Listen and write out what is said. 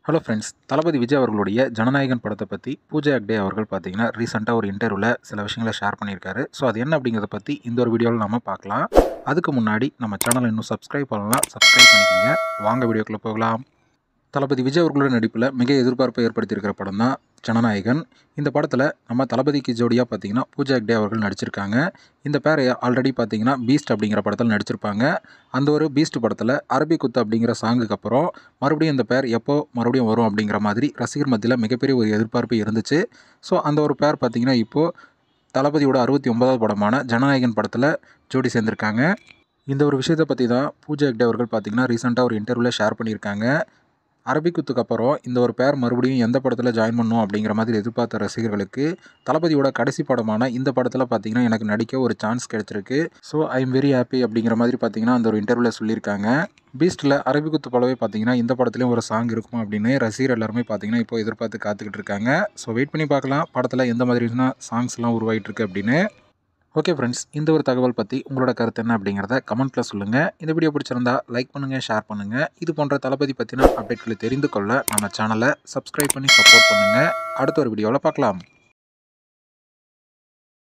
Hello friends, தளபதி விஜய் அவர்களுடைய ஜனநாயகன் படத்தை பற்றி பூஜா ஹெக்டே அவர்கள் பார்த்தீங்கன்னா ரீசெண்டாக ஒரு இன்டர்வியூவில் சில விஷயங்களை ஷேர் பண்ணியிருக்காரு. ஸோ அது என்ன அப்படிங்கிறத பற்றி இந்த ஒரு வீடியோவில் நம்ம பார்க்கலாம். அதுக்கு முன்னாடி நம்ம சேனலை இன்னும் சப்ஸ்கிரைப் பண்ணலாம், சப்ஸ்கிரைப் பண்ணிக்கிங்க. வாங்க வீடியோக்குள்ளே போகலாம். தளபதி விஜய் அவர்களோட நடிப்பில் மிக எதிர்பார்ப்பை ஏற்படுத்தியிருக்கிற படம் தான் ஜனநாயகன். இந்த படத்தில் நம்ம தளபதிக்கு ஜோடியாக பார்த்தீங்கன்னா பூஜா ஹெக்டே அவர்கள் நடிச்சிருக்காங்க. இந்த பேரை ஆல்ரெடி பார்த்தீங்கன்னா பீஸ்ட் அப்படிங்கிற படத்தில் நடிச்சிருப்பாங்க. அந்த ஒரு பீஸ்ட் படத்தில் அரபி குத்து அப்படிங்கிற சாங்குக்கு அப்புறம் மறுபடியும் இந்த பேர் எப்போ மறுபடியும் வரும் அப்படிங்கிற மாதிரி ரசிகர் மத்தியில் மிகப்பெரிய ஒரு எதிர்பார்ப்பு இருந்துச்சு. ஸோ அந்த ஒரு பேர் பார்த்தீங்கன்னா இப்போது தளபதியோட 69வது படமான ஜனநாயகன் படத்தில் ஜோடி சேர்ந்திருக்காங்க. இந்த ஒரு விஷயத்தை பற்றி தான் பூஜா ஹெக்டே அவர்கள் பார்த்தீங்கன்னா ரீசெண்டாக ஒரு இன்டர்வியூவில் ஷேர் பண்ணியிருக்காங்க. அரபிக்குத்துக்கு அப்புறம் இந்த ஒரு பேர் மறுபடியும் எந்த படத்தில் ஜாயின் பண்ணும் அப்படிங்கிற மாதிரி எதிர்பார்த்த ரசிகர்களுக்கு தளபதியோட கடைசி படமான இந்த படத்தில் பார்த்தீங்கன்னா எனக்கு நடிக்க ஒரு சான்ஸ் கிடைச்சிருக்கு. So I am very happy அப்படிங்கிற மாதிரி பார்த்தீங்கன்னா அந்த ஒரு இன்டர்வியூவில் சொல்லியிருக்காங்க. பீஸ்ட்டில் அரபிக்குத்து போலவே பார்த்தீங்கன்னா இந்த படத்துலையும் ஒரு சாங் இருக்கும் அப்படின்னு ரசிகர் எல்லாருமே பார்த்தீங்கன்னா இப்போ எதிர்பார்த்து காத்துக்கிட்டு இருக்காங்க. ஸோ வெயிட் பண்ணி பார்க்கலாம் படத்தில் எந்த மாதிரியான சாங்ஸ்லாம் உருவாகிட்டு இருக்கு அப்படின்னு. ஓகே ஃப்ரெண்ட்ஸ், இந்த ஒரு தகவல் பற்றி உங்களோட கருத்து என்ன அப்படிங்கிறத கமெண்ட்டில் சொல்லுங்கள். இந்த வீடியோ பிடிச்சிருந்தா லைக் பண்ணுங்கள், ஷேர் பண்ணுங்கள். இது போன்ற தளபதி பற்றின அப்டேட்களை தெரிந்து கொள்ள நம்ம சேனலை சப்ஸ்கிரைப் பண்ணி சப்போர்ட் பண்ணுங்கள். அடுத்த ஒரு வீடியோவில் பார்க்கலாம்.